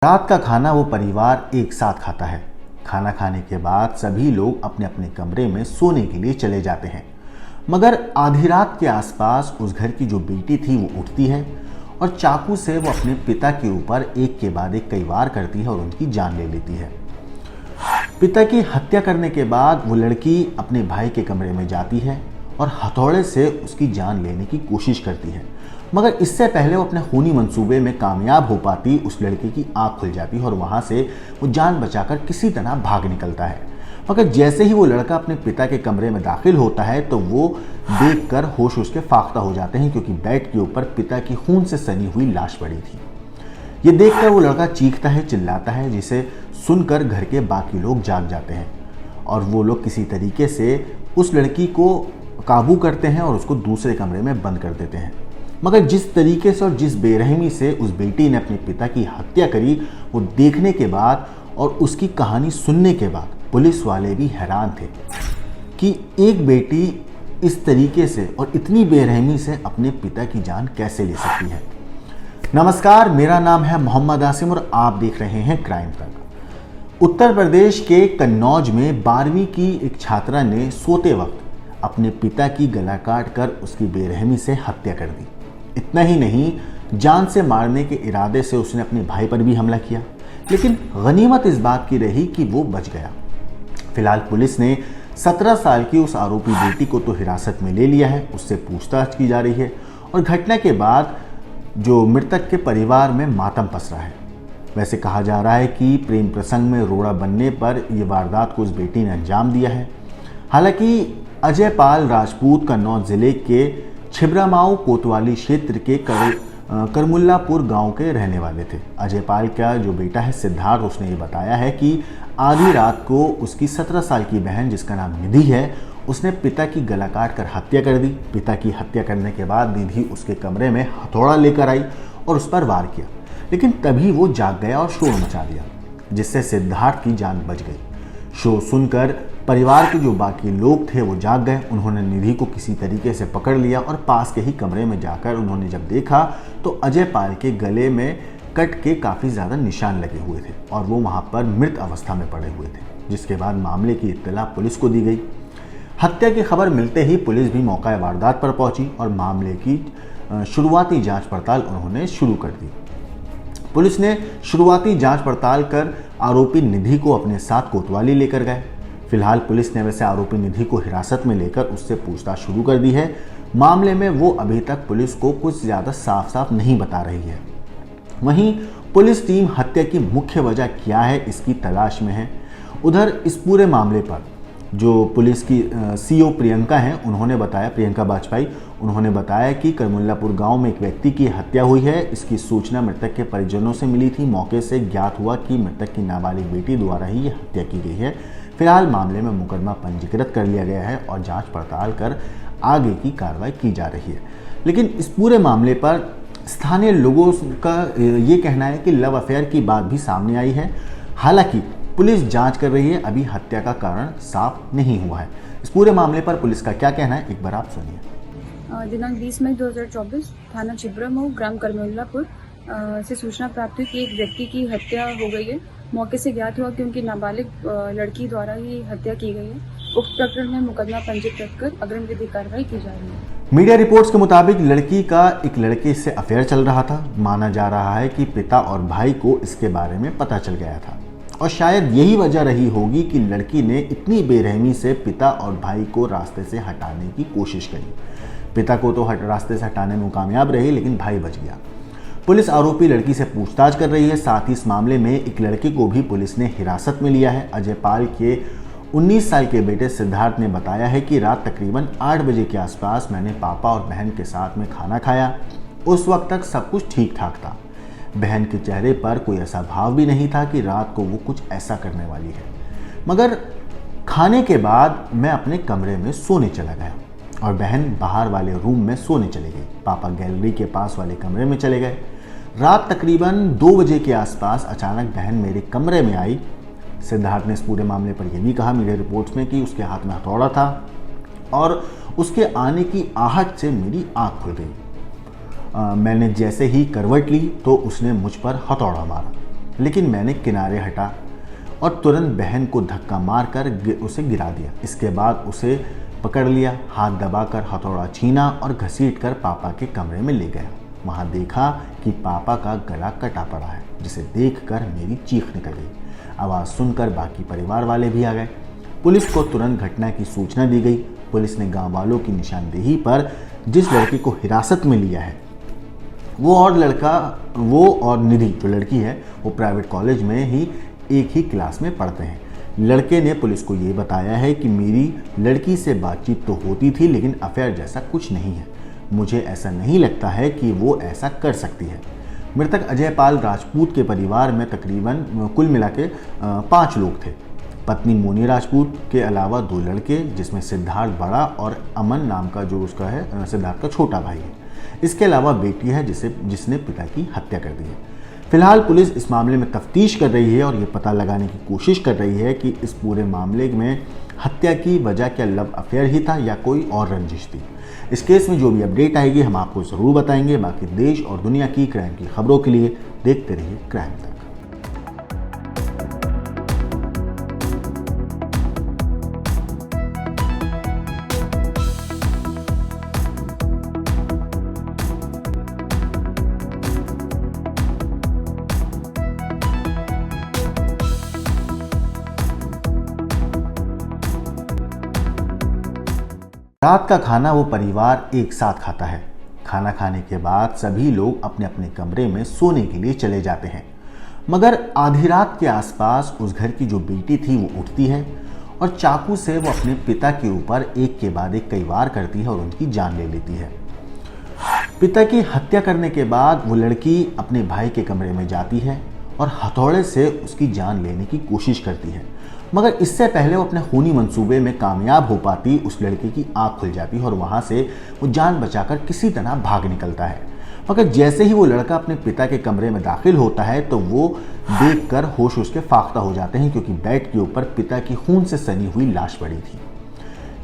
रात का खाना वो परिवार एक साथ खाता है। खाना खाने के बाद सभी लोग अपने अपने कमरे में सोने के लिए चले जाते हैं, मगर आधी रात के आसपास उस घर की जो बेटी थी वो उठती है और चाकू से वो अपने पिता के ऊपर एक के बाद एक कई वार करती है और उनकी जान ले लेती है। पिता की हत्या करने के बाद वो लड़की अपने भाई के कमरे में जाती है और हथौड़े से उसकी जान लेने की कोशिश करती है, मगर इससे पहले वो अपने खूनी मंसूबे में कामयाब हो पाती, उस लड़के की आंख खुल जाती है और वहां से वो जान बचाकर किसी तरह भाग निकलता है। मगर जैसे ही वो लड़का अपने पिता के कमरे में दाखिल होता है तो वो देखकर होश उसके फाख्ता हो जाते हैं, क्योंकि बेड के ऊपर पिता की खून से सनी हुई लाश पड़ी थी। ये देखकर वो लड़का चीखता है, चिल्लाता है, जिसे सुनकर घर के बाकी लोग जाग जाते हैं और वो लोग किसी तरीके से उस लड़की को काबू करते हैं और उसको दूसरे कमरे में बंद कर देते हैं। मगर जिस तरीके से और जिस बेरहमी से उस बेटी ने अपने पिता की हत्या करी, वो देखने के बाद और उसकी कहानी सुनने के बाद पुलिस वाले भी हैरान थे कि एक बेटी इस तरीके से और इतनी बेरहमी से अपने पिता की जान कैसे ले सकती है। नमस्कार, मेरा नाम है मोहम्मद आसिम और आप देख रहे हैं क्राइम तक। उत्तर प्रदेश के कन्नौज में 12वीं की एक छात्रा ने सोते वक्त अपने पिता की गला काट कर उसकी बेरहमी से हत्या कर दी। इतना ही नहीं, जान से मारने के इरादे से उसने अपने भाई पर भी हमला किया, लेकिन गनीमत इस बात की रही कि वो बच गया। फिलहाल पुलिस ने 17 साल की उस आरोपी बेटी को तो हिरासत में ले लिया है, उससे पूछताछ की जा रही है और घटना के बाद जो मृतक के परिवार में मातम पसरा है। वैसे कहा जा रहा है कि प्रेम प्रसंग में रोड़ा बनने पर यह वारदात को उस बेटी ने अंजाम दिया है। हालांकि अजय पाल राजपूत कन्नौज जिले के छिबरामाऊ कोतवाली क्षेत्र के करमुल्लापुर गांव के रहने वाले थे। अजय पाल का जो बेटा है सिद्धार्थ, उसने ये बताया है कि आधी रात को उसकी 17 साल की बहन, जिसका नाम निधि है, उसने पिता की गला काट कर हत्या कर दी। पिता की हत्या करने के बाद निधि उसके कमरे में हथौड़ा लेकर आई और उस पर वार किया, लेकिन तभी वो जाग गया और शोर मचा दिया, जिससे सिद्धार्थ की जान बच गई। शोर सुनकर परिवार के जो बाकी लोग थे वो जाग गए। उन्होंने निधि को किसी तरीके से पकड़ लिया और पास के ही कमरे में जाकर उन्होंने जब देखा तो अजय पाल के गले में कट के काफ़ी ज़्यादा निशान लगे हुए थे और वो वहाँ पर मृत अवस्था में पड़े हुए थे, जिसके बाद मामले की इत्तला पुलिस को दी गई। हत्या की खबर मिलते ही पुलिस भी मौका वारदात पर पहुंची और मामले की शुरुआती जाँच पड़ताल उन्होंने शुरू कर दी। पुलिस ने शुरुआती जाँच पड़ताल कर आरोपी निधि को अपने साथ कोतवाली लेकर गए। फिलहाल पुलिस ने वैसे आरोपी निधि को हिरासत में लेकर उससे पूछताछ शुरू कर दी है। मामले में वो अभी तक पुलिस को कुछ ज़्यादा साफ नहीं बता रही है। वहीं पुलिस टीम हत्या की मुख्य वजह क्या है इसकी तलाश में है। उधर इस पूरे मामले पर जो पुलिस की सीओ प्रियंका हैं, उन्होंने बताया, प्रियंका बाजपेयी, उन्होंने बताया कि करमुल्लापुर गांव में एक व्यक्ति की हत्या हुई है। इसकी सूचना मृतक के परिजनों से मिली थी। मौके से ज्ञात हुआ कि मृतक की नाबालिग बेटी द्वारा ही ये हत्या की गई है। फिलहाल मामले में मुकदमा पंजीकृत कर लिया गया है और जांच पड़ताल कर आगे की कार्रवाई की जा रही है। लेकिन इस पूरे मामले पर स्थानीय लोगों का ये कहना है कि लव अफेयर की बात भी सामने आई है। हालांकि पुलिस जांच कर रही है, अभी हत्या का कारण साफ नहीं हुआ है। इस पूरे मामले पर पुलिस का क्या कहना है, एक बार आप सुनिए। दिनांक 20 मई 2024 थाना छिबरामऊ, ग्राम करमुल्लापुर से सूचना प्राप्त हुई कि एक व्यक्ति की हत्या हो गई है। मौके से ज्ञात हुआ कि उनकी नाबालिग लड़की द्वारा ही हत्या की गई है। उक्त प्रकरण में मुकदमा पंजीकृत कर अग्रिम विधि कार्रवाई की जा रही है। मीडिया रिपोर्ट्स के मुताबिक लड़की का एक लड़के से अफेयर चल रहा था। माना जा रहा है कि पिता और भाई को इसके बारे में पता चल गया था और शायद यही वजह रही होगी कि लड़की ने इतनी बेरहमी से पिता और भाई को रास्ते से हटाने की कोशिश करी। पिता को तो रास्ते से हटाने में कामयाब रही, लेकिन भाई बच गया। पुलिस आरोपी लड़की से पूछताछ कर रही है। साथ ही इस मामले में एक लड़के को भी पुलिस ने हिरासत में लिया है। अजय पाल के 19 साल के बेटे सिद्धार्थ ने बताया है कि रात तकरीबन 8 बजे के आसपास मैंने पापा और बहन के साथ में खाना खाया। उस वक्त तक सब कुछ ठीक ठाक था। बहन के चेहरे पर कोई ऐसा भाव भी नहीं था कि रात को वो कुछ ऐसा करने वाली है। मगर खाने के बाद मैं अपने कमरे में सोने चला गया और बहन बाहर वाले रूम में सोने चली गई। पापा गैलरी के पास वाले कमरे में चले गए। रात तकरीबन 2 बजे के आसपास अचानक बहन मेरे कमरे में आई। सिद्धार्थ ने इस पूरे मामले पर यह भी कहा मीडिया रिपोर्ट्स में कि उसके हाथ में हथौड़ा था और उसके आने की आहट से मेरी आंख खुल गई। मैंने जैसे ही करवट ली तो उसने मुझ पर हथौड़ा मारा। लेकिन मैंने किनारे हटा और तुरंत बहन को धक्का मारकर उसे गिरा दिया। इसके बाद उसे पकड़ लिया, हाथ दबाकर हथौड़ा छीना और घसीटकर पापा के कमरे में ले गया। वहाँ देखा कि पापा का गला कटा पड़ा है, जिसे देखकर मेरी चीख निकल गई। आवाज़ सुनकर बाकी परिवार वाले भी आ गए। पुलिस को तुरंत घटना की सूचना दी गई। पुलिस ने गांव वालों की निशानदेही पर जिस लड़के को हिरासत में लिया है वो और निधि जो लड़की है वो प्राइवेट कॉलेज में ही एक ही क्लास में पढ़ते हैं। लड़के ने पुलिस को ये बताया है कि मेरी लड़की से बातचीत तो होती थी, लेकिन अफेयर जैसा कुछ नहीं है। मुझे ऐसा नहीं लगता है कि वो ऐसा कर सकती है। मृतक अजय पाल राजपूत के परिवार में तकरीबन कुल मिला के 5 लोग थे। पत्नी मोनी राजपूत के अलावा 2 लड़के, जिसमें सिद्धार्थ बड़ा और अमन नाम का जो उसका है सिद्धार्थ का छोटा भाई है। इसके अलावा बेटी है जिसने पिता की हत्या कर दी है। फिलहाल पुलिस इस मामले में तफ्तीश कर रही है और ये पता लगाने की कोशिश कर रही है कि इस पूरे मामले में हत्या की वजह क्या लव अफेयर ही था या कोई और रंजिश थी। इस केस में जो भी अपडेट आएगी हम आपको ज़रूर बताएंगे। बाकी देश और दुनिया की क्राइम की खबरों के लिए देखते रहिए क्राइम तक। रात का खाना वो परिवार एक साथ खाता है। खाना खाने के बाद सभी लोग अपने अपने कमरे में सोने के लिए चले जाते हैं, मगर आधी रात के आसपास उस घर की जो बेटी थी वो उठती है और चाकू से वो अपने पिता के ऊपर एक के बाद एक कई वार करती है और उनकी जान ले लेती है। पिता की हत्या करने के बाद वो लड़की अपने भाई के कमरे में जाती है और हथौड़े से उसकी जान लेने की कोशिश करती है, मगर इससे पहले वो अपने खूनी मंसूबे में कामयाब हो पाती, उस लड़के की आंख खुल जाती है और वहाँ से वो जान बचाकर किसी तरह भाग निकलता है। मगर जैसे ही वो लड़का अपने पिता के कमरे में दाखिल होता है तो वो देखकर होश उसके फाख्ता हो जाते हैं, क्योंकि बेड के ऊपर पिता की खून से सनी हुई लाश पड़ी थी।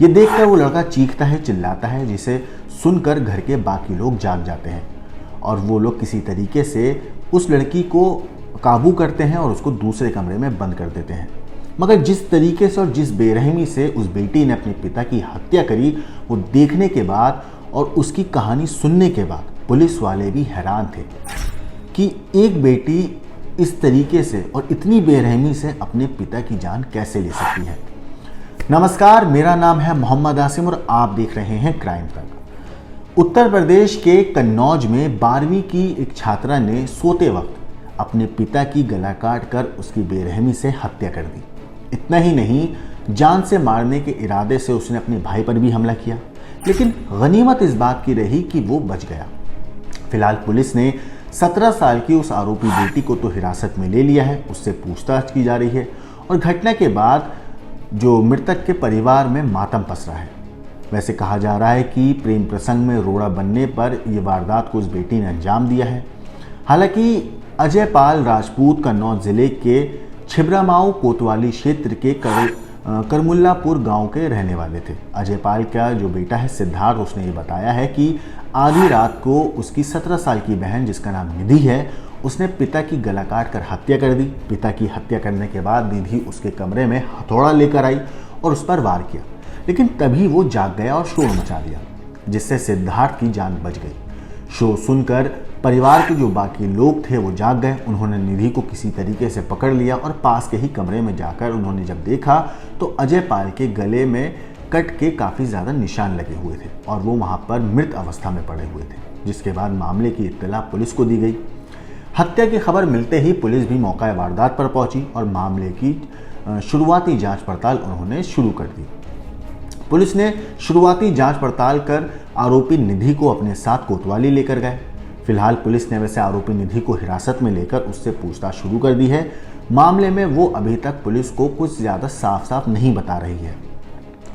ये देखकर वो लड़का चीखता है, चिल्लाता है, जिसे सुनकर घर के बाकी लोग जाग जाते हैं और वो लोग किसी तरीके से उस लड़की को काबू करते हैं और उसको दूसरे कमरे में बंद कर देते हैं। मगर जिस तरीके से और जिस बेरहमी से उस बेटी ने अपने पिता की हत्या करी, वो देखने के बाद और उसकी कहानी सुनने के बाद पुलिस वाले भी हैरान थे कि एक बेटी इस तरीके से और इतनी बेरहमी से अपने पिता की जान कैसे ले सकती है। नमस्कार, मेरा नाम है मोहम्मद आसिम और आप देख रहे हैं क्राइम तक। उत्तर प्रदेश के कन्नौज में 12वीं की एक छात्रा ने सोते वक्त अपने पिता की गला काट कर उसकी बेरहमी से हत्या कर दी। इतना ही नहीं, जान से मारने के इरादे से उसने अपने भाई पर भी हमला किया, लेकिन गनीमत इस बात की रही कि वो बच गया। फिलहाल पुलिस ने 17 साल की उस आरोपी बेटी को तो हिरासत में ले लिया है, उससे पूछताछ की जा रही है और घटना के बाद जो मृतक के परिवार में मातम पसरा है। वैसे कहा जा रहा है कि प्रेम प्रसंग में रोड़ा बनने पर यह वारदात को उस बेटी ने अंजाम दिया है। हालांकि अजय पाल राजपूत कन्नौज जिले के छिबरामाऊ कोतवाली क्षेत्र के करमुल्लापुर गांव के रहने वाले थे। अजय पाल का जो बेटा है सिद्धार्थ, उसने ये बताया है कि आधी रात को उसकी 17 साल की बहन, जिसका नाम निधि है, उसने पिता की गला काट कर हत्या कर दी। पिता की हत्या करने के बाद निधि उसके कमरे में हथौड़ा लेकर आई और उस पर वार किया, लेकिन तभी वो जाग गया और शोर मचा दिया, जिससे सिद्धार्थ की जान बच गई। शोर सुनकर परिवार के जो बाकी लोग थे वो जाग गए। उन्होंने निधि को किसी तरीके से पकड़ लिया और पास के ही कमरे में जाकर उन्होंने जब देखा तो अजय पाल के गले में कट के काफ़ी ज़्यादा निशान लगे हुए थे और वो वहाँ पर मृत अवस्था में पड़े हुए थे, जिसके बाद मामले की इत्तला पुलिस को दी गई। हत्या की खबर मिलते ही पुलिस भी मौका वारदात पर पहुंची और मामले की शुरुआती जांच पड़ताल उन्होंने शुरू कर दी। पुलिस ने शुरुआती जांच पड़ताल कर आरोपी निधि को अपने साथ कोतवाली लेकर गए। फिलहाल पुलिस ने वैसे आरोपी निधि को हिरासत में लेकर उससे पूछताछ शुरू कर दी है। मामले में वो अभी तक पुलिस को कुछ ज़्यादा साफ नहीं बता रही है।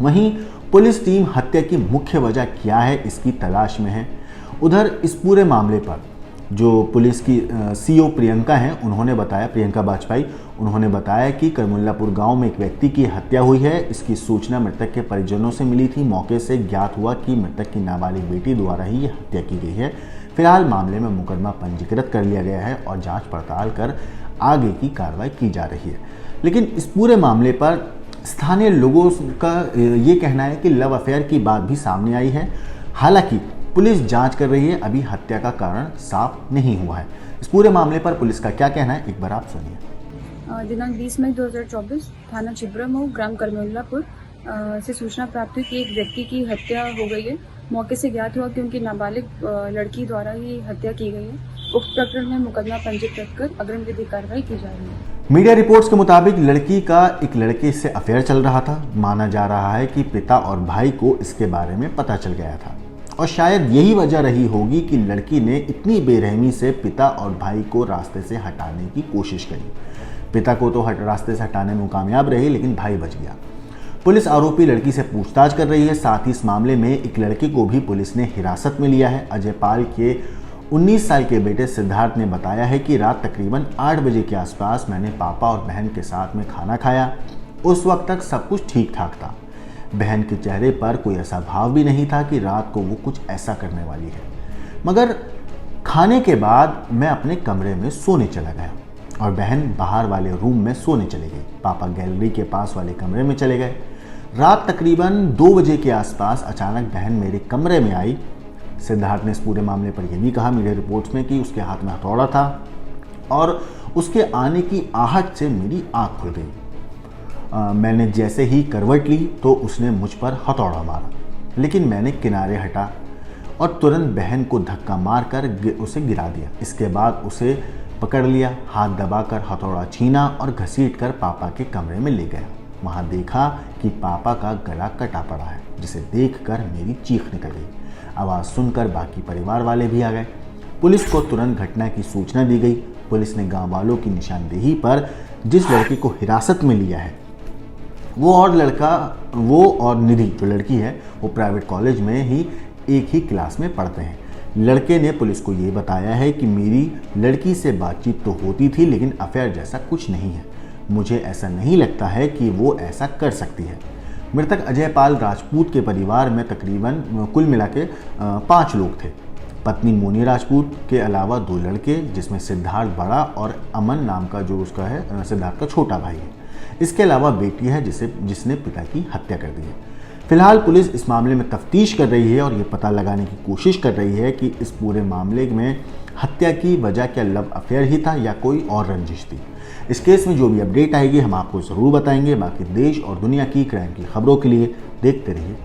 वहीं पुलिस टीम हत्या की मुख्य वजह क्या है इसकी तलाश में है। उधर इस पूरे मामले पर जो पुलिस की सीओ प्रियंका हैं, उन्होंने बताया, प्रियंका बाजपेयी, उन्होंने बताया कि करमुल्लापुर गांव में एक व्यक्ति की हत्या हुई है। इसकी सूचना मृतक के परिजनों से मिली थी। मौके से ज्ञात हुआ कि मृतक की नाबालिग बेटी द्वारा ही ये हत्या की गई है। फिलहाल मामले में मुकदमा पंजीकृत कर लिया गया है और जांच पड़ताल कर आगे की कार्रवाई की जा रही है। लेकिन इस पूरे मामले पर स्थानीय लोगों का ये कहना है कि लव अफेयर की बात भी सामने आई है। हालांकि पुलिस जांच कर रही है, अभी हत्या का कारण साफ नहीं हुआ है। इस पूरे मामले पर पुलिस का क्या कहना है, एक बार आप सुनिए। दिनांक 20 मई 2024 थाना छिबरामऊ ग्राम करमेलापुर से सूचना प्राप्त हुई कि एक व्यक्ति की हत्या हो गई है। मौके से ज्ञात हुआ कि उनकी नाबालिग लड़की द्वारा ही हत्या की गई है। उक्त प्रकरण में मुकदमा पंजीकृत कर अग्रिम विधिक कार्रवाई की जा रही है। मीडिया रिपोर्ट्स के मुताबिक लड़की का एक लड़के से अफेयर चल रहा था। माना जा रहा है कि पिता और भाई को इसके बारे में पता चल गया था और शायद यही वजह रही होगी कि लड़की ने इतनी बेरहमी से पिता और भाई को रास्ते से हटाने की कोशिश करी। पिता को तो रास्ते से हटाने में कामयाब रही, लेकिन भाई बच गया। पुलिस आरोपी लड़की से पूछताछ कर रही है। साथ ही इस मामले में एक लड़के को भी पुलिस ने हिरासत में लिया है। अजय पाल के 19 साल के बेटे सिद्धार्थ ने बताया है कि रात तकरीबन 8 बजे के आसपास मैंने पापा और बहन के साथ में खाना खाया। उस वक्त तक सब कुछ ठीक ठाक था। बहन के चेहरे पर कोई ऐसा भाव भी नहीं था कि रात को वो कुछ ऐसा करने वाली है। मगर खाने के बाद मैं अपने कमरे में सोने चला गया और बहन बाहर वाले रूम में सोने चली गई। पापा गैलरी के पास वाले कमरे में चले गए। रात तकरीबन 2 बजे के आसपास अचानक बहन मेरे कमरे में आई। सिद्धार्थ ने इस पूरे मामले पर यह भी कहा मीडिया रिपोर्ट्स में कि उसके हाथ में हथौड़ा था और उसके आने की आहट से मेरी आंख खुल गई। मैंने जैसे ही करवट ली तो उसने मुझ पर हथौड़ा मारा, लेकिन मैंने किनारे हटा और तुरंत बहन को धक्का मारकर उसे गिरा दिया। इसके बाद उसे पकड़ लिया, हाथ दबाकर हथौड़ा छीना और घसीटकर पापा के कमरे में ले गया। वहां देखा कि पापा का गला कटा पड़ा है, जिसे देखकर मेरी चीख निकल गई। आवाज़ सुनकर बाकी परिवार वाले भी आ गए। पुलिस को तुरंत घटना की सूचना दी गई। पुलिस ने गांव वालों की निशानदेही पर जिस लड़की को हिरासत में लिया है वो और निधि जो लड़की है वो प्राइवेट कॉलेज में ही एक ही क्लास में पढ़ते हैं। लड़के ने पुलिस को ये बताया है कि मेरी लड़की से बातचीत तो होती थी, लेकिन अफेयर जैसा कुछ नहीं है। मुझे ऐसा नहीं लगता है कि वो ऐसा कर सकती है। मृतक अजय पाल राजपूत के परिवार में तकरीबन कुल मिला के 5 लोग थे। पत्नी मोनी राजपूत के अलावा 2 लड़के, जिसमें सिद्धार्थ बड़ा और अमन नाम का जो उसका है सिद्धार्थ का छोटा भाई है। इसके अलावा बेटी है जिसने पिता की हत्या कर दी है। फिलहाल पुलिस इस मामले में तफ्तीश कर रही है और ये पता लगाने की कोशिश कर रही है कि इस पूरे मामले में हत्या की वजह क्या लव अफेयर ही था या कोई और रंजिश थी। इस केस में जो भी अपडेट आएगी हम आपको ज़रूर बताएंगे। बाकी देश और दुनिया की क्राइम की खबरों के लिए देखते रहिए